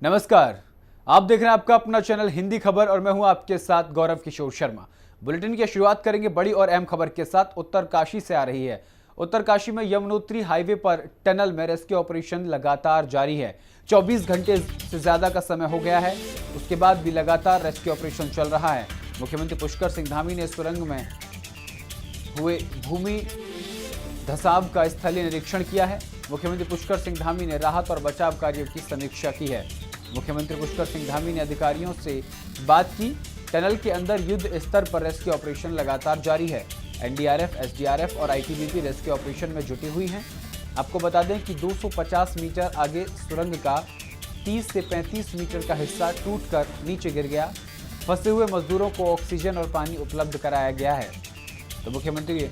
नमस्कार, आप देख रहे हैं आपका अपना चैनल हिंदी खबर और मैं हूं आपके साथ गौरव किशोर शर्मा। बुलेटिन की शुरुआत करेंगे बड़ी और अहम खबर के साथ। उत्तरकाशी से आ रही है। उत्तरकाशी में यमुनोत्री हाईवे पर टनल में रेस्क्यू ऑपरेशन लगातार जारी है। 24 घंटे से ज्यादा का समय हो गया है, उसके बाद भी लगातार रेस्क्यू ऑपरेशन चल रहा है। मुख्यमंत्री पुष्कर सिंह धामी ने सुरंग में हुए भूमि धसाव का स्थलीय निरीक्षण किया है। मुख्यमंत्री पुष्कर सिंह धामी ने राहत और बचाव कार्यों की समीक्षा की है। मुख्यमंत्री पुष्कर सिंह धामी ने अधिकारियों से बात की। टनल के अंदर युद्ध स्तर पर रेस्क्यू ऑपरेशन लगातार जारी है। एनडीआरएफ, एसडीआरएफ और आईटीबीपी रेस्क्यू ऑपरेशन में जुटी हुई हैं। आपको बता दें कि 250 मीटर आगे सुरंग का 30 से 35 मीटर का हिस्सा टूटकर नीचे गिर गया। फंसे हुए मजदूरों को ऑक्सीजन और पानी उपलब्ध कराया गया है। तो मुख्यमंत्री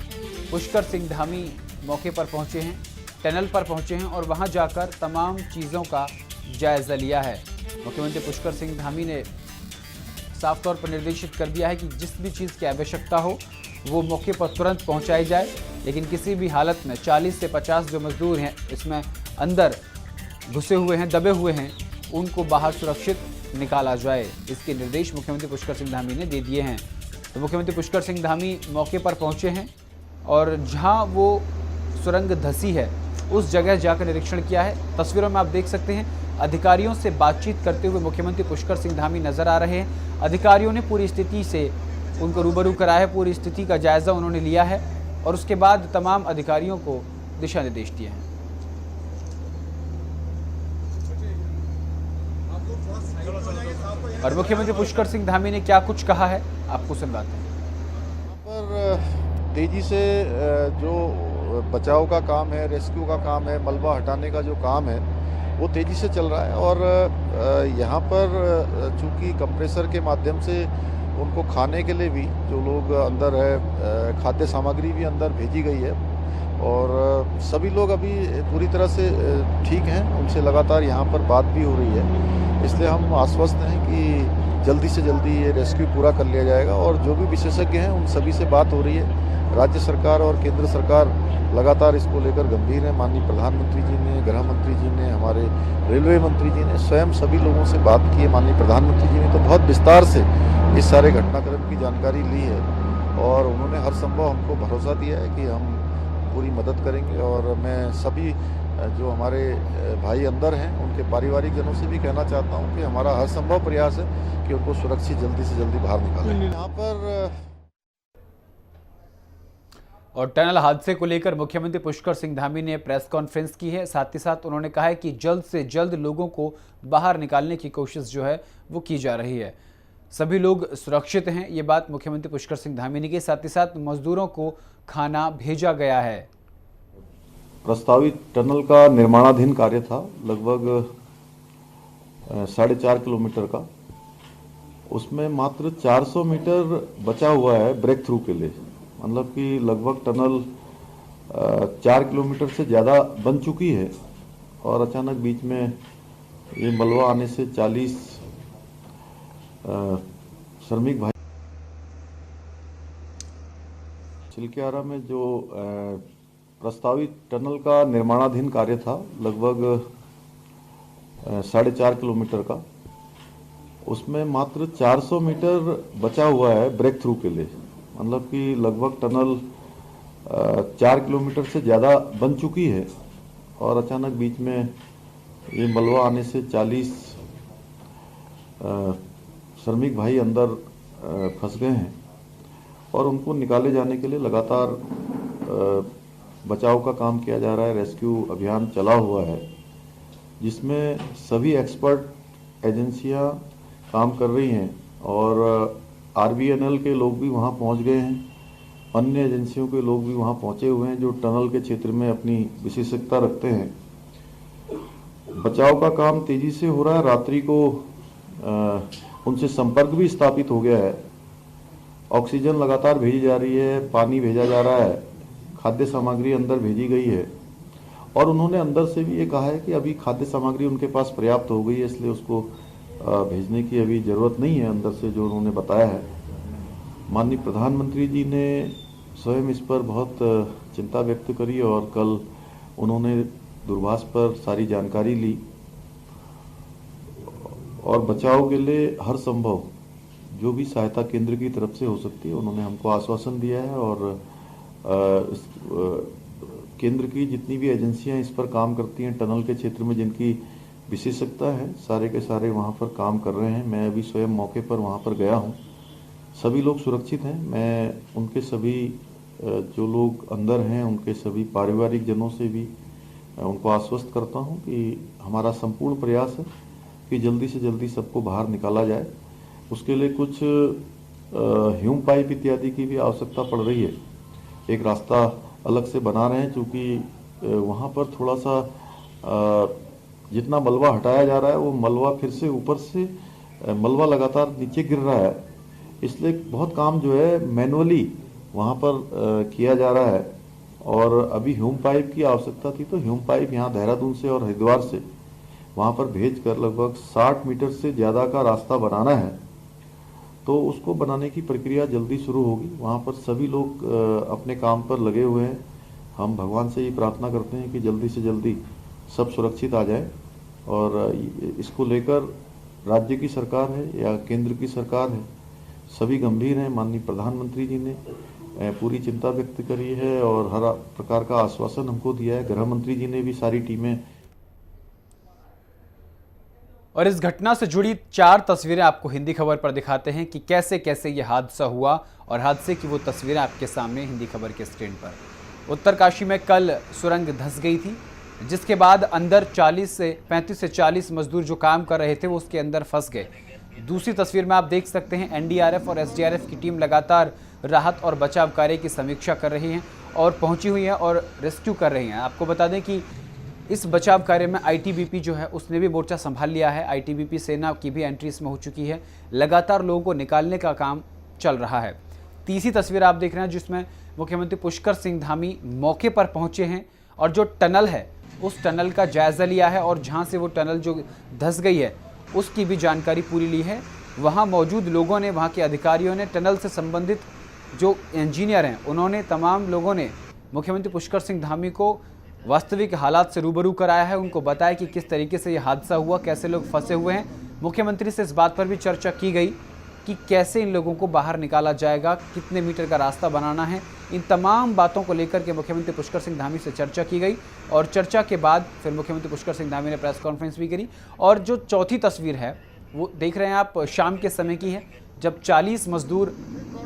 पुष्कर सिंह धामी मौके पर पहुंचे हैं, टनल पर पहुंचे हैं और वहां जाकर तमाम चीज़ों का जायजा लिया है। मुख्यमंत्री पुष्कर सिंह धामी ने साफ तौर पर निर्देशित कर दिया है कि जिस भी चीज़ की आवश्यकता हो वो मौके पर तुरंत पहुंचाई जाए, लेकिन किसी भी हालत में 40 से 50 जो मजदूर हैं इसमें अंदर घुसे हुए हैं, दबे हुए हैं, उनको बाहर सुरक्षित निकाला जाए। इसके निर्देश मुख्यमंत्री पुष्कर सिंह धामी ने दे दिए हैं। तो मुख्यमंत्री पुष्कर सिंह धामी मौके पर पहुंचे हैं और जहां वो सुरंग धसी है उस जगह जाकर निरीक्षण किया है। तस्वीरों में आप देख सकते हैं अधिकारियों से बातचीत करते हुए मुख्यमंत्री पुष्कर सिंह धामी नजर आ रहे हैं। अधिकारियों ने पूरी स्थिति से उनको रूबरू कराया है, पूरी स्थिति का जायजा उन्होंने लिया है और उसके बाद तमाम अधिकारियों को दिशा निर्देश दिए हैं। और मुख्यमंत्री पुष्कर सिंह धामी ने क्या कुछ कहा है आपको सुनवाते हैं। पर तेजी से जो बचाव का काम है, रेस्क्यू का काम है, मलबा हटाने का जो काम है वो तेज़ी से चल रहा है। और यहाँ पर चूँकि कंप्रेसर के माध्यम से उनको खाने के लिए भी जो लोग अंदर है, खाद्य सामग्री भी अंदर भेजी गई है और सभी लोग अभी पूरी तरह से ठीक हैं। उनसे लगातार यहाँ पर बात भी हो रही है, इसलिए हम आश्वस्त हैं कि जल्दी से जल्दी ये रेस्क्यू पूरा कर लिया जाएगा। और जो भी विशेषज्ञ हैं उन सभी से बात हो रही है। राज्य सरकार और केंद्र सरकार लगातार इसको लेकर गंभीर है। माननीय प्रधानमंत्री जी ने, गृह मंत्री जी ने, हमारे रेलवे मंत्री जी ने स्वयं सभी लोगों से बात की है। माननीय प्रधानमंत्री जी ने तो बहुत विस्तार से इस सारे घटनाक्रम की जानकारी ली है और उन्होंने हर संभव हमको भरोसा दिया है कि हम पूरी मदद करेंगे। और मैं सभी जो हमारे भाई अंदर हैं उनके पारिवारिक जनों से भी कहना चाहता हूं कि हमारा हर संभव प्रयास है कि उनको सुरक्षित जल्दी से जल्दी बाहर निकालें। यहाँ पर और टनल हादसे को लेकर मुख्यमंत्री पुष्कर सिंह धामी ने प्रेस कॉन्फ्रेंस की है। साथ ही साथ उन्होंने कहा है कि जल्द से जल्द लोगों को बाहर निकालने की कोशिश जो है वो की जा रही है। सभी लोग सुरक्षित हैं, ये बात मुख्यमंत्री पुष्कर सिंह धामी ने की। साथ ही साथ मजदूरों को खाना भेजा गया है। प्रस्तावित टनल का निर्माणाधीन कार्य था लगभग 4.5 किलोमीटर का। उसमें मात्र 400 मीटर बचा हुआ है ब्रेक थ्रू के लिए। मतलब कि लगभग टनल 4 किलोमीटर से ज़्यादा बन चुकी है और अचानक बीच में ये मलबा आने से 40 श्रमिक भाई चिल्कियारा में जो प्रस्तावित टनल का निर्माणाधीन कार्य था लगभग 4.5 किलोमीटर का। उसमें मात्र 400 मीटर बचा हुआ है ब्रेक थ्रू के लिए। मतलब कि लगभग टनल 4 किलोमीटर से ज़्यादा बन चुकी है और अचानक बीच में ये मलबा आने से 40 श्रमिक भाई अंदर फंस गए हैं और उनको निकाले जाने के लिए लगातार बचाव का काम किया जा रहा है। रेस्क्यू अभियान चला हुआ है जिसमें सभी एक्सपर्ट एजेंसियां काम कर रही हैं और आरबीएनएल के लोग भी वहां पहुंच गए हैं। अन्य एजेंसियों के लोग भी वहां पहुंचे हुए हैं जो टनल के क्षेत्र में अपनी विशेषज्ञता रखते हैं। बचाव का काम तेजी से हो रहा है। रात्रि को उनसे संपर्क भी स्थापित हो गया है। ऑक्सीजन लगातार भेजी जा रही है, पानी भेजा जा रहा है, खाद्य सामग्री अंदर भेजी गई है और उन्होंने अंदर से भी ये कहा है कि अभी खाद्य सामग्री उनके पास पर्याप्त हो गई है, इसलिए उसको भेजने की अभी ज़रूरत नहीं है अंदर से, जो उन्होंने बताया है। माननीय प्रधानमंत्री जी ने स्वयं इस पर बहुत चिंता व्यक्त करी और कल उन्होंने दूरभाष पर सारी जानकारी ली और बचाव के लिए हर संभव जो भी सहायता केंद्र की तरफ से हो सकती है उन्होंने हमको आश्वासन दिया है। और केंद्र की जितनी भी एजेंसियां इस पर काम करती हैं टनल के क्षेत्र में जिनकी विशेषज्ञता है सारे के सारे वहां पर काम कर रहे हैं। मैं अभी स्वयं मौके पर वहां पर गया हूं। सभी लोग सुरक्षित हैं। मैं उनके सभी जो लोग अंदर हैं उनके सभी पारिवारिक जनों से भी उनको आश्वस्त करता हूं कि हमारा संपूर्ण प्रयास है कि जल्दी से जल्दी सबको बाहर निकाला जाए। उसके लिए कुछ ह्यूम पाइप इत्यादि की भी आवश्यकता पड़ रही है। एक रास्ता अलग से बना रहे हैं क्योंकि वहाँ पर थोड़ा सा जितना मलबा हटाया जा रहा है वो मलबा फिर से ऊपर से मलबा लगातार नीचे गिर रहा है, इसलिए बहुत काम जो है मैनुअली वहाँ पर किया जा रहा है। और अभी ह्यूम पाइप की आवश्यकता थी तो ह्यूम पाइप यहाँ देहरादून से और हरिद्वार से वहाँ पर भेज कर लगभग 60 मीटर से ज़्यादा का रास्ता बनाना है, तो उसको बनाने की प्रक्रिया जल्दी शुरू होगी। वहाँ पर सभी लोग अपने काम पर लगे हुए हैं। हम भगवान से ये प्रार्थना करते हैं कि जल्दी से जल्दी सब सुरक्षित आ जाए। और इसको लेकर राज्य की सरकार है या केंद्र की सरकार है, सभी गंभीर हैं। माननीय प्रधानमंत्री जी ने पूरी चिंता व्यक्त करी है और हर प्रकार का आश्वासन हमको दिया है। गृह मंत्री जी ने भी सारी टीमें। और इस घटना से जुड़ी 4 तस्वीरें आपको हिंदी खबर पर दिखाते हैं कि कैसे कैसे ये हादसा हुआ और हादसे की वो तस्वीरें आपके सामने हिंदी खबर के स्क्रीन पर। उत्तरकाशी में कल सुरंग धंस गई थी, जिसके बाद अंदर 35 से 40 मजदूर जो काम कर रहे थे वो उसके अंदर फंस गए। दूसरी तस्वीर में आप देख सकते हैं एनडीआरएफ और एसडीआरएफ की टीम लगातार राहत और बचाव कार्य की समीक्षा कर रही हैं और पहुंची हुई हैं और रेस्क्यू कर रही हैं। आपको बता दें कि इस बचाव कार्य में आईटीबीपी जो है उसने भी मोर्चा संभाल लिया है। आईटीबीपी सेना की भी एंट्री इसमें हो चुकी है। लगातार लोगों को निकालने का काम चल रहा है। तीसरी तस्वीर आप देख रहे हैं जिसमें मुख्यमंत्री पुष्कर सिंह धामी मौके पर पहुंचे हैं और जो टनल है उस टनल का जायजा लिया है और जहां से वो टनल जो धंस गई है उसकी भी जानकारी पूरी ली है। वहां मौजूद लोगों ने, वहां के अधिकारियों ने, टनल से संबंधित जो इंजीनियर हैं उन्होंने, तमाम लोगों ने मुख्यमंत्री पुष्कर सिंह धामी को वास्तविक हालात से रूबरू कराया है। उनको बताया कि किस तरीके से ये हादसा हुआ, कैसे लोग फंसे हुए हैं। मुख्यमंत्री से इस बात पर भी चर्चा की गई कि कैसे इन लोगों को बाहर निकाला जाएगा, कितने मीटर का रास्ता बनाना है। इन तमाम बातों को लेकर के मुख्यमंत्री पुष्कर सिंह धामी से चर्चा की गई और चर्चा के बाद फिर मुख्यमंत्री पुष्कर सिंह धामी ने प्रेस कॉन्फ्रेंस भी करी। और जो चौथी तस्वीर है वो देख रहे हैं आप, शाम के समय की है, जब 40 मजदूर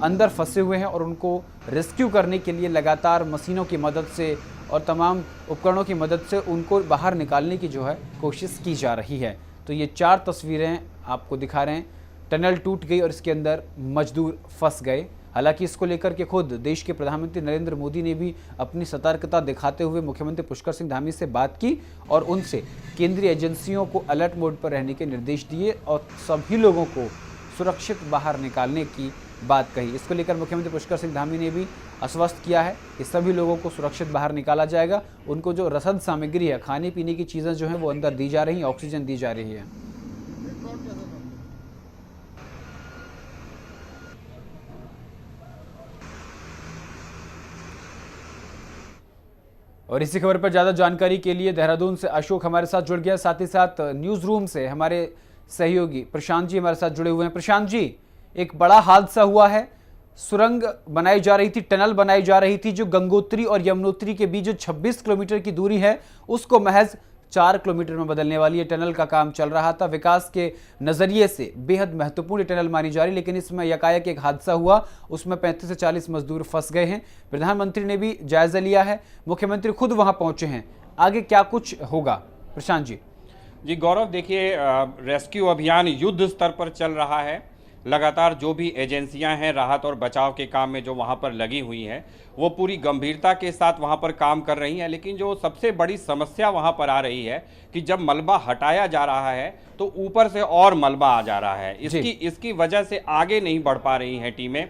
अंदर फंसे हुए हैं और उनको रेस्क्यू करने के लिए लगातार मशीनों की मदद से और तमाम उपकरणों की मदद से उनको बाहर निकालने की जो है कोशिश की जा रही है। तो ये 4 तस्वीरें आपको दिखा रहे हैं। टनल टूट गई और इसके अंदर मजदूर फंस गए। हालांकि इसको लेकर के खुद देश के प्रधानमंत्री नरेंद्र मोदी ने भी अपनी सतर्कता दिखाते हुए मुख्यमंत्री पुष्कर सिंह धामी से बात की और उनसे केंद्रीय एजेंसियों को अलर्ट मोड पर रहने के निर्देश दिए और सभी लोगों को सुरक्षित बाहर निकालने की बात कही। इसको लेकर मुख्यमंत्री पुष्कर सिंह धामी ने भी आश्वस्त किया है कि सभी लोगों को सुरक्षित बाहर निकाला जाएगा। उनको जो रसद सामग्री है, खाने पीने की चीज़ें जो हैं वो अंदर दी जा रही हैं, ऑक्सीजन दी जा रही है। और इसी खबर पर ज़्यादा जानकारी के लिए देहरादून से अशोक हमारे साथ जुड़ गया, साथ ही साथ न्यूज़ रूम से हमारे सहयोगी प्रशांत जी हमारे साथ जुड़े हुए हैं। प्रशांत जी, एक बड़ा हादसा हुआ है। सुरंग बनाई जा रही थी, टनल बनाई जा रही थी जो गंगोत्री और यमुनोत्री के बीच जो 26 किलोमीटर की दूरी है उसको महज 4 किलोमीटर में बदलने वाली है। टनल का काम चल रहा था, विकास के नजरिए से बेहद महत्वपूर्ण टनल मानी जा रही, लेकिन इसमें यकायक एक हादसा हुआ, उसमें 35 से 40 मजदूर फंस गए हैं। प्रधानमंत्री ने भी जायजा लिया है, मुख्यमंत्री खुद वहां पहुंचे हैं। आगे क्या कुछ होगा प्रशांत जी? जी गौरव, देखिए रेस्क्यू अभियान युद्ध स्तर पर चल रहा है। लगातार जो भी एजेंसियां हैं राहत और बचाव के काम में जो वहां पर लगी हुई हैं वो पूरी गंभीरता के साथ वहां पर काम कर रही हैं। लेकिन जो सबसे बड़ी समस्या वहां पर आ रही है कि जब मलबा हटाया जा रहा है तो ऊपर से और मलबा आ जा रहा है। इसकी वजह से आगे नहीं बढ़ पा रही हैं टीमें।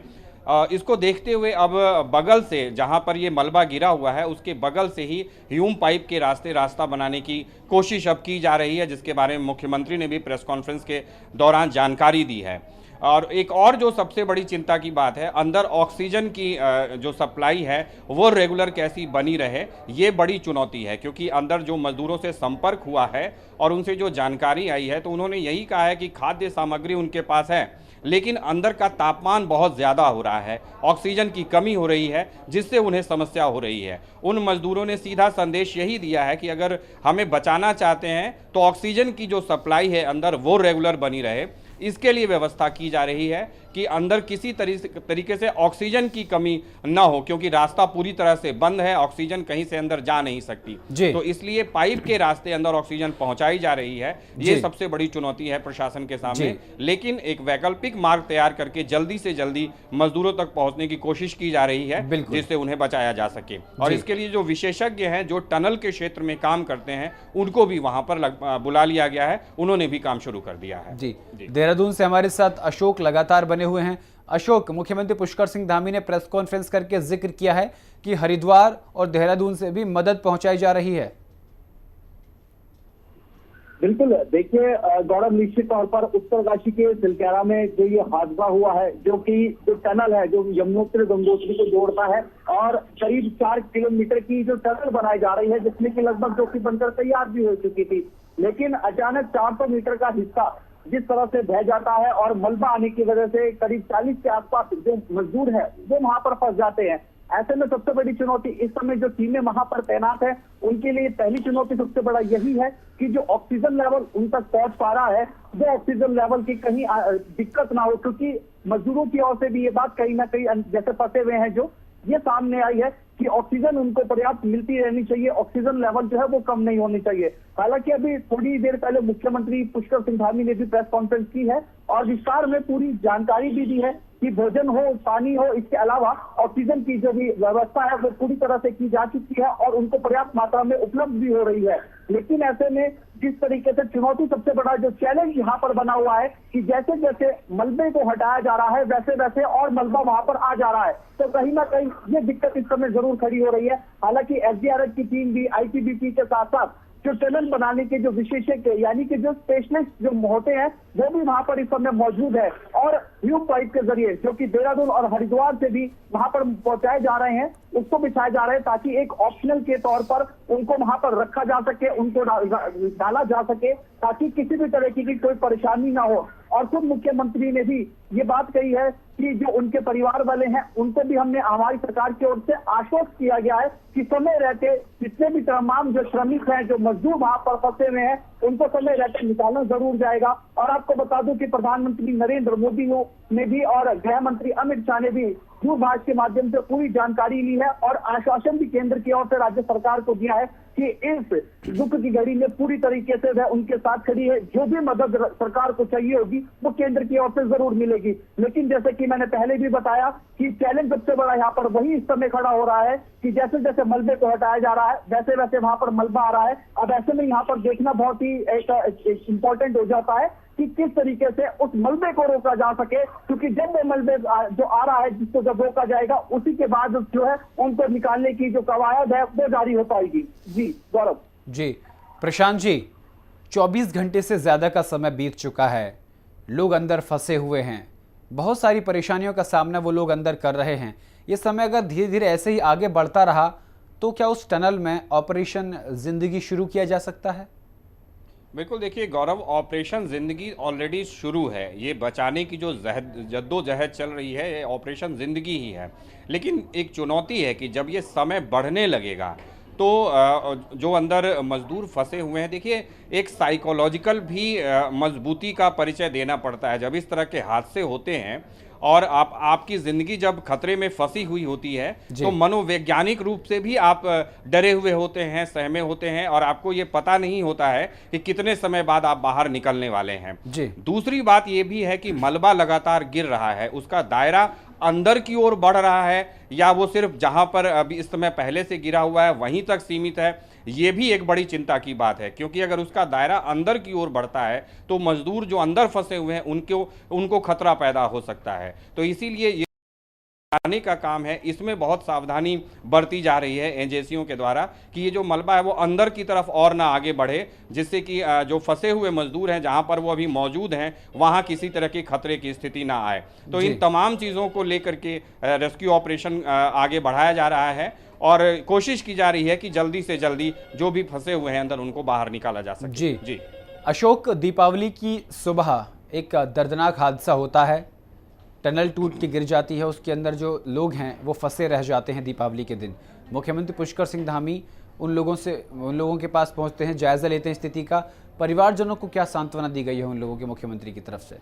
इसको देखते हुए अब बगल से जहां पर ये मलबा गिरा हुआ है उसके बगल से ही ह्यूम पाइप के रास्ता बनाने की कोशिश अब की जा रही है, जिसके बारे में मुख्यमंत्री ने भी प्रेस कॉन्फ्रेंस के दौरान जानकारी दी है। और एक और जो सबसे बड़ी चिंता की बात है, अंदर ऑक्सीजन की जो सप्लाई है वो रेगुलर कैसी बनी रहे, ये बड़ी चुनौती है। क्योंकि अंदर जो मजदूरों से संपर्क हुआ है और उनसे जो जानकारी आई है, तो उन्होंने यही कहा है कि खाद्य सामग्री उनके पास है, लेकिन अंदर का तापमान बहुत ज़्यादा हो रहा है, ऑक्सीजन की कमी हो रही है, जिससे उन्हें समस्या हो रही है। उन मजदूरों ने सीधा संदेश यही दिया है कि अगर हमें बचाना चाहते हैं तो ऑक्सीजन की जो सप्लाई है अंदर वो रेगुलर बनी रहे, इसके लिए व्यवस्था की जा रही है कि अंदर किसी तरीके से ऑक्सीजन की कमी न हो, क्योंकि रास्ता पूरी तरह से बंद है, ऑक्सीजन कहीं से अंदर जा नहीं सकती। तो इसलिए पाइप के रास्ते अंदर ऑक्सीजन पहुंचाई जा रही है। ये सबसे बड़ी चुनौती है प्रशासन के सामने, लेकिन एक वैकल्पिक मार्ग तैयार करके जल्दी से जल्दी मजदूरों तक पहुंचने की कोशिश की जा रही है, जिससे उन्हें बचाया जा सके। और इसके लिए जो विशेषज्ञ हैं, जो टनल के क्षेत्र में काम करते हैं, उनको भी वहां पर बुला लिया गया है, उन्होंने भी काम शुरू कर दिया है। जी, देहरादून से हमारे साथ अशोक लगातार बने हुए हैं। अशोक, मुख्यमंत्री पुष्कर सिंह धामी ने प्रेस कॉन्फ्रेंस करके जिक्र किया है कि हरिद्वार और देहरादून से भी मदद पहुंचाई जा रही है। बिल्कुल, देखिए गौरव, निश्चित तौर पर उत्तरकाशी के सिलक्यारा में जो ये हादसा हुआ है, जो कि जो टनल है जो यमुनोत्री गंगोत्री को जोड़ता है, और करीब 4 किलोमीटर की जो टनल बनाई जा रही है, जिसमें कि लगभग जो कि बनकर तैयार भी हो चुकी थी, लेकिन अचानक 400 मीटर का हिस्सा जिस तरह से बह जाता है और मलबा आने की वजह से करीब 40 के आसपास जो मजदूर है वो वहां पर फंस जाते हैं। ऐसे में सबसे बड़ी चुनौती इस समय जो टीमें वहां पर तैनात है, उनके लिए पहली चुनौती सबसे बड़ा यही है कि जो ऑक्सीजन लेवल उन तक पहुंच पा रहा है, वो ऑक्सीजन लेवल की कहीं दिक्कत ना हो, क्योंकि मजदूरों की ओर से भी ये बात कहीं ना कहीं जैसे फंसे हुए हैं, जो ये सामने आई है कि ऑक्सीजन उनको पर्याप्त मिलती रहनी चाहिए, ऑक्सीजन लेवल जो है वो कम नहीं होनी चाहिए। हालांकि अभी थोड़ी देर पहले मुख्यमंत्री पुष्कर सिंह धामी ने भी प्रेस कॉन्फ्रेंस की है और विस्तार में पूरी जानकारी भी दी है कि भोजन हो, पानी हो, इसके अलावा ऑक्सीजन की जो भी व्यवस्था है वो पूरी तरह से की जा चुकी है और उनको पर्याप्त मात्रा में उपलब्ध भी हो रही है। लेकिन ऐसे में जिस तरीके से चुनौती, सबसे बड़ा जो चैलेंज यहाँ पर बना हुआ है कि जैसे जैसे मलबे को हटाया जा रहा है, वैसे वैसे और मलबा वहां पर आ जा रहा है, तो कहीं ना कहीं ये दिक्कत इस समय जरूर खड़ी हो रही है। हालांकि एसडीआरएफ की टीम भी आईटीबीपी के साथ साथ जो टनल बनाने के जो विशेषज्ञ यानी कि जो स्पेशलिस्ट जो होते हैं, वो भी वहां पर इस समय मौजूद है और ट्यूब पाइप के जरिए जो कि देहरादून और हरिद्वार से भी वहां पर पहुंचाए जा रहे हैं, उसको बिछाए जा रहे हैं, ताकि एक ऑप्शनल के तौर पर उनको वहां पर रखा जा सके, उनको डाला जा सके, ताकि किसी भी तरह की कोई परेशानी ना हो। और खुद मुख्यमंत्री ने भी ये बात कही है कि जो उनके परिवार वाले हैं, उनको भी हमने हमारी सरकार की ओर से आश्वस्त किया गया है कि समय रहते जितने भी तमाम जो श्रमिक हैं, जो मजदूर वहां पर फंसे हुए हैं, उनको समय रहते निकालना जरूर जाएगा। और आपको बता दूं कि प्रधानमंत्री नरेंद्र मोदी ने भी और गृह मंत्री अमित शाह ने भी दूरभाष के माध्यम से पूरी जानकारी ली है और आश्वासन भी केंद्र की ओर से राज्य सरकार को दिया है कि इस दुख की घड़ी में पूरी तरीके से वह उनके साथ खड़ी है। जो भी मदद सरकार को चाहिए होगी वो केंद्र की ओर से जरूर मिलेगी। लेकिन जैसे कि मैंने पहले भी बताया कि चैलेंज सबसे बड़ा यहाँ पर वही इस समय खड़ा हो रहा है कि जैसे जैसे मलबे को हटाया जा रहा है, वैसे वैसे वहां पर मलबा आ रहा है। अब ऐसे में यहाँ पर देखना बहुत ही एक इम्पोर्टेंट हो जाता है कि किस तरीके से उस मलबे को रोका जा सके, क्योंकि जब वो मलबे जो आ रहा है जिसको जब रोका जाएगा, उसी के बाद जो है उनको निकालने की जो कवायद है वो जारी हो पाएगी। जी गौरव। जी प्रशांत जी, 24 घंटे से ज्यादा का समय बीत चुका है, लोग अंदर फंसे हुए हैं, बहुत सारी परेशानियों का सामना वो लोग अंदर कर रहे हैं। ये समय अगर धीरे धीरे ऐसे ही आगे बढ़ता रहा तो क्या उस टनल में ऑपरेशन जिंदगी शुरू किया जा सकता है? बिल्कुल, देखिए गौरव, ऑपरेशन जिंदगी ऑलरेडी शुरू है। ये बचाने की जो जद्दोजहद चल रही है, ये ऑपरेशन जिंदगी ही है। लेकिन एक चुनौती है कि जब ये समय बढ़ने लगेगा तो जो अंदर मजदूर फंसे हुए हैं, देखिए एक साइकोलॉजिकल भी मजबूती का परिचय देना पड़ता है। जब इस तरह के हादसे होते हैं और आपकी ज़िंदगी जब खतरे में फंसी हुई होती है, तो मनोवैज्ञानिक रूप से भी आप डरे हुए होते हैं, सहमे होते हैं और आपको ये पता नहीं होता है कि कितने समय बाद आप बाहर निकलने वाले हैं। दूसरी बात ये भी है कि मलबा लगातार गिर रहा है, उसका दायरा अंदर की ओर बढ़ रहा है या वो सिर्फ जहां पर अभी इस समय पहले से गिरा हुआ है वहीं तक सीमित है, ये भी एक बड़ी चिंता की बात है। क्योंकि अगर उसका दायरा अंदर की ओर बढ़ता है तो मजदूर जो अंदर फंसे हुए हैं उनको खतरा पैदा हो सकता है। तो इसीलिए हटाने का काम है, इसमें बहुत सावधानी बरती जा रही है एजेंसियों के द्वारा कि ये जो मलबा है वो अंदर की तरफ और ना आगे बढ़े, जिससे कि जो फंसे हुए मजदूर हैं जहां पर वो अभी मौजूद हैं वहां किसी तरह के खतरे की स्थिति ना आए। तो जी। इन तमाम चीज़ों को लेकर के रेस्क्यू ऑपरेशन आगे बढ़ाया जा रहा है और कोशिश की जा रही है कि जल्दी से जल्दी जो भी फंसे हुए हैं अंदर उनको बाहर निकाला जा सके। जी। जी अशोक, दीपावली की सुबह एक दर्दनाक हादसा होता है, टनल टूट के गिर जाती है, उसके अंदर जो लोग हैं वो फंसे रह जाते हैं दीपावली के दिन। मुख्यमंत्री पुष्कर सिंह धामी उन लोगों के पास पहुंचते हैं, जायजा लेते हैं स्थिति का। परिवारजनों को क्या सांत्वना दी गई है उन लोगों के मुख्यमंत्री की तरफ से?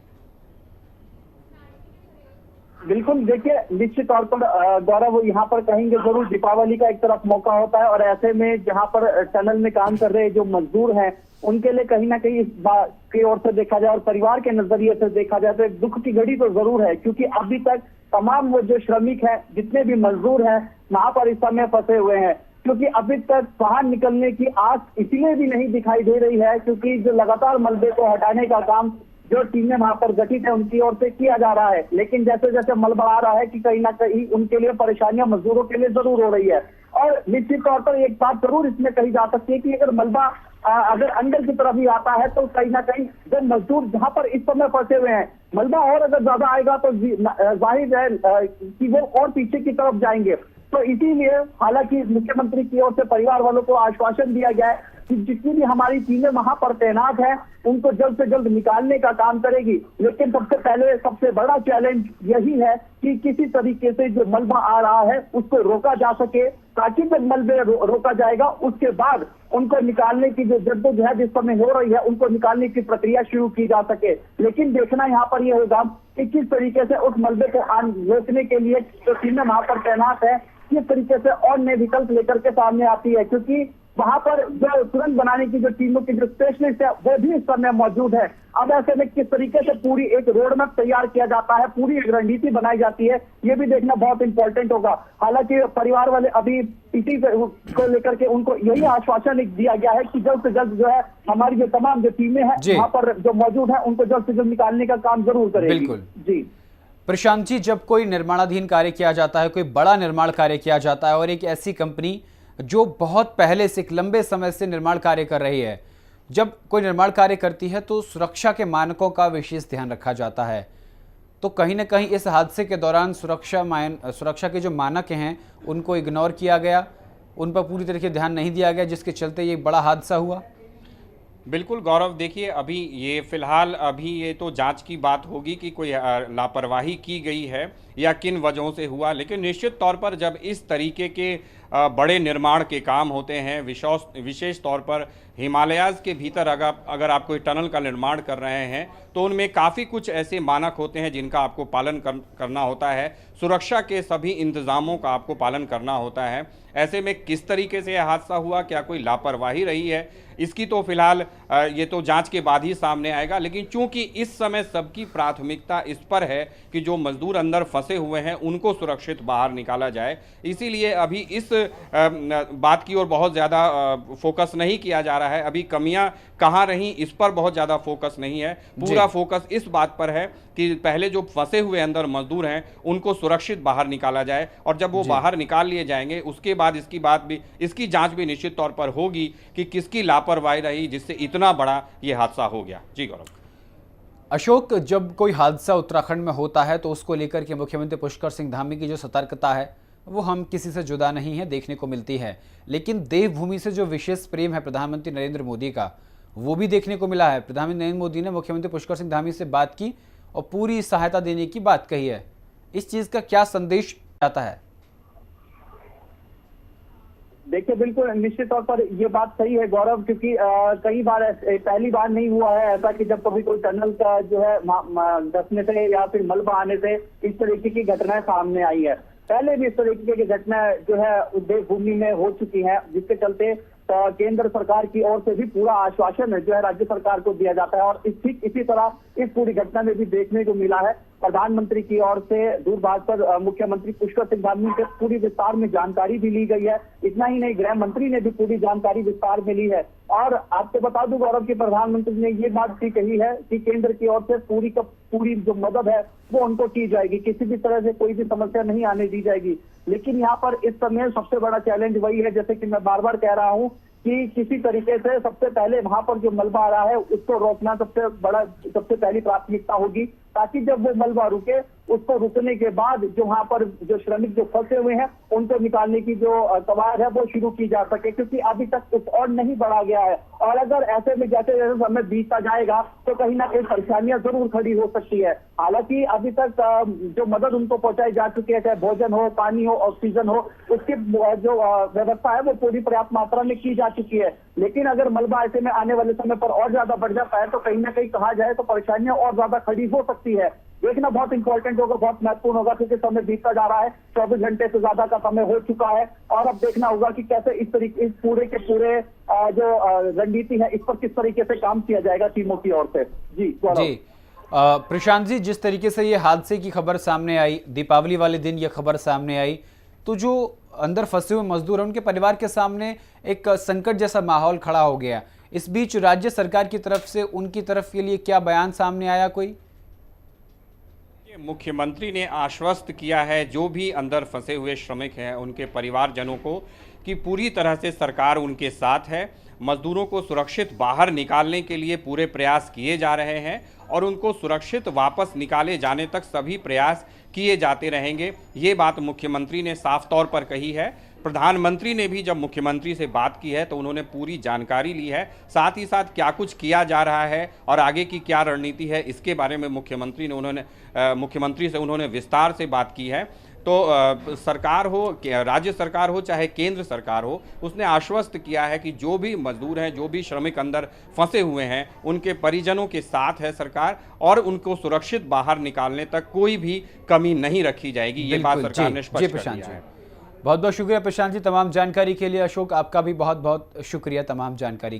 बिल्कुल, देखिए निश्चित तौर पर गौरव यहाँ पर कहेंगे जरूर दीपावली का एक तरफ मौका होता है और ऐसे में जहाँ पर टनल में काम कर रहे जो मजदूर हैं उनके लिए कहीं ना कहीं इस बात की ओर से देखा जाए और परिवार के नजरिए से देखा जाए तो एक दुख की घड़ी तो जरूर है, क्योंकि अभी तक तमाम वो जो श्रमिक हैं, जितने भी मजदूर हैं वहां पर इस समय फंसे हुए हैं, क्योंकि अभी तक बाहर निकलने की आस इसलिए भी नहीं दिखाई दे रही है क्योंकि जो लगातार मलबे को हटाने का काम जो टीमें वहां पर गठित है उनकी ओर से किया जा रहा है, लेकिन जैसे जैसे मलबा आ रहा है कि कहीं ना कहीं उनके लिए परेशानियां मजदूरों के लिए जरूर हो रही है। और निश्चित तौर पर एक बात जरूर इसमें कही जा सकती है कि अगर मलबा अगर अंदर की तरफ ही आता है तो कहीं ना कहीं जो मजदूर जहां पर इस समय फंसे हुए हैं, मलबा और अगर ज्यादा आएगा तो जाहिर है कि वो और पीछे की तरफ जाएंगे। तो इसीलिए हालांकि मुख्यमंत्री की ओर से परिवार वालों को आश्वासन दिया गया है कि जितनी भी हमारी टीमें वहां पर तैनात हैं उनको जल्द से जल्द निकालने का काम करेगी, लेकिन सबसे पहले सबसे बड़ा चैलेंज यही है कि किसी तरीके से जो मलबा आ रहा है उसको रोका जा सके, ताकि जब मलबे रोका जाएगा उसके बाद उनको निकालने की जो जद्दोजहद इस समय हो रही है उनको निकालने की प्रक्रिया शुरू की जा सके। लेकिन देखना यहाँ पर यह होगा कि किस तरीके से उस मलबे को रोकने के लिए जो टीमें वहां पर तैनात है किस तरीके से और नए विकल्प लेकर के सामने आती है, क्योंकि वहां पर जो तुरंत बनाने की जो टीमों की जो स्पेशलिस्ट है वो भी इस समय मौजूद है। अब ऐसे में किस तरीके से पूरी एक रोड मैप तैयार किया जाता है, पूरी एक रणनीति बनाई जाती है, ये भी देखना बहुत इंपॉर्टेंट होगा। हालांकि परिवार वाले अभी इसी को लेकर के उनको यही आश्वासन दिया गया है कि जल्द से जल्द जो है हमारी जो तमाम जो टीमें हैं वहां पर जो मौजूद है उनको जल्द से जल्द निकालने का काम जरूर करेगी। बिल्कुल जी प्रशांत जी, जब कोई निर्माणाधीन कार्य किया जाता है, कोई बड़ा निर्माण कार्य किया जाता है और एक ऐसी कंपनी जो बहुत पहले से एक लंबे समय से निर्माण कार्य कर रही है, जब कोई निर्माण कार्य करती है तो सुरक्षा के मानकों का विशेष ध्यान रखा जाता है। तो कहीं ना कहीं इस हादसे के दौरान सुरक्षा के जो मानक हैं उनको इग्नोर किया गया, उन पर पूरी तरीके ध्यान नहीं दिया गया, जिसके चलते ये बड़ा हादसा हुआ। बिल्कुल गौरव, देखिए अभी ये फिलहाल अभी ये तो जांच की बात होगी कि कोई लापरवाही की गई है या किन वजहों से हुआ, लेकिन निश्चित तौर पर जब इस तरीके के बड़े निर्माण के काम होते हैं, विशेष तौर पर हिमालयाज़ के भीतर अगर आप कोई टनल का निर्माण कर रहे हैं तो उनमें काफ़ी कुछ ऐसे मानक होते हैं जिनका आपको पालन करना होता है, सुरक्षा के सभी इंतज़ामों का आपको पालन करना होता है। ऐसे में किस तरीके से यह हादसा हुआ, क्या कोई लापरवाही रही है, इसकी तो फिलहाल ये तो जांच के बाद ही सामने आएगा। लेकिन चूंकि इस समय सबकी प्राथमिकता इस पर है कि जो मजदूर अंदर फंसे हुए हैं उनको सुरक्षित बाहर निकाला जाए, इसीलिए अभी इस बात की ओर बहुत ज़्यादा फोकस नहीं किया जा रहा है। अभी कमियां कहाँ रहीं इस पर बहुत ज़्यादा फोकस नहीं है, पूरा फोकस इस बात पर है कि पहले जो फंसे हुए अंदर मजदूर हैं उनको सुरक्षित बाहर निकाला जाए, और जब वो बाहर निकाल लिए जाएंगे उसके बाद इसकी जांच भी निश्चित तौर पर होगी कि किसकी लापरवाही रही जिससे इतना बड़ा ये हादसा हो गया। जी गौरव। अशोक, जब कोई हादसा उत्तराखंड में होता है तो उसको लेकर के मुख्यमंत्री पुष्कर सिंह धामी की जो सतर्कता है वो हम किसी से जुदा नहीं है, देखने को मिलती है। लेकिन देवभूमि से जो विशेष प्रेम है प्रधानमंत्री नरेंद्र मोदी का, वो भी देखने को मिला है। प्रधानमंत्री नरेंद्र मोदी ने मुख्यमंत्री पुष्कर सिंह धामी से बात की और पूरी सहायता देने की बात कही है। इस चीज का क्या संदेश आता है? देखिए बिल्कुल निश्चित तौर पर ये बात सही है गौरव, क्योंकि कई बार पहली बार नहीं हुआ है ऐसा कि जब कभी कोई टनल का जो है धंसने से या फिर मलबा आने से इस तरीके की घटनाएं सामने आई है। पहले भी इस तरीके की घटनाएं जो है देवभूमि में हो चुकी हैं, जिसके चलते केंद्र सरकार की ओर से भी पूरा आश्वासन जो है राज्य सरकार को दिया जाता है, और ठीक इसी तरह इस पूरी घटना में भी देखने को मिला है प्रधानमंत्री की ओर से दूरभाष पर मुख्यमंत्री पुष्कर सिंह धामी से पूरी विस्तार में जानकारी भी ली गई है। इतना ही नहीं, गृह मंत्री ने भी पूरी जानकारी विस्तार में ली है। और आपको बता दूं गौरव की प्रधानमंत्री ने ये बात भी कही है कि केंद्र की ओर से पूरी जो मदद है वो उनको की जाएगी, किसी भी तरह से कोई भी समस्या नहीं आने दी जाएगी। लेकिन यहाँ पर इस समय सबसे बड़ा चैलेंज वही है, जैसे कि मैं बार बार कह रहा हूँ कि किसी तरीके से सबसे पहले वहां पर जो मलबा आ रहा है उसको रोकना सबसे पहली प्राथमिकता होगी, ताकि जब वो मलबा रुके, उसको रुकने के बाद जो वहां पर जो श्रमिक जो फंसे हुए हैं उनको निकालने की जो कवायद है वो शुरू की जा सके, क्योंकि अभी तक कुछ और नहीं बढ़ा गया है। और अगर ऐसे में जैसे जैसे समय बीतता जाएगा तो कहीं ना कहीं परेशानियां जरूर खड़ी हो सकती है। हालांकि अभी तक जो मदद उनको पहुंचाई जा चुकी है, चाहे भोजन हो, पानी हो, ऑक्सीजन हो, उसकी जो व्यवस्था है वो पूरी पर्याप्त मात्रा में की जा चुकी है। लेकिन अगर मलबा ऐसे में आने वाले समय पर और ज्यादा बढ़ जाता है तो कहीं ना कहीं कहा जाए तो परेशानियां और ज्यादा खड़ी हो सकती है। देखना बहुत इंपॉर्टेंट होगा, बहुत महत्वपूर्ण होगा, क्योंकि समय बीतता जा रहा है, 24 घंटे से ज्यादा का समय हो चुका है। और अब देखना होगा कि कैसे इस पूरे के पूरे जो रणनीति है इस पर किस तरीके से काम किया जाएगा टीमों की ओर से। जी प्रशांत जी, जिस तरीके से ये हादसे की खबर सामने आई, दीपावली वाले दिन ये खबर सामने आई, तो जो अंदर फंसे हुए मजदूर हैं उनके परिवार के सामने एक संकट जैसा माहौल खड़ा हो गया। इस बीच राज्य सरकार की तरफ से उनकी तरफ के लिए क्या बयान सामने आया? कोई मुख्यमंत्री ने आश्वस्त किया है जो भी अंदर फंसे हुए श्रमिक हैं उनके परिवारजनों को कि पूरी तरह से सरकार उनके साथ है। मजदूरों को सुरक्षित बाहर निकालने के लिए पूरे प्रयास किए जा रहे हैं और उनको सुरक्षित वापस निकाले जाने तक सभी प्रयास किए जाते रहेंगे। ये बात मुख्यमंत्री ने साफ तौर पर कही है। प्रधानमंत्री ने भी जब मुख्यमंत्री से बात की है तो उन्होंने पूरी जानकारी ली है, साथ ही साथ क्या कुछ किया जा रहा है और आगे की क्या रणनीति है इसके बारे में मुख्यमंत्री से उन्होंने विस्तार से बात की है। तो सरकार हो, राज्य सरकार हो, चाहे केंद्र सरकार हो, उसने आश्वस्त किया है कि जो भी मजदूर हैं, जो भी श्रमिक अंदर फंसे हुए हैं, उनके परिजनों के साथ है सरकार और उनको सुरक्षित बाहर निकालने तक कोई भी कमी नहीं रखी जाएगी। ये बात सरकार ने स्पष्ट कर दिया है। बहुत बहुत शुक्रिया प्रशांत जी तमाम जानकारी के लिए। अशोक, आपका भी बहुत बहुत शुक्रिया तमाम जानकारी के लिए।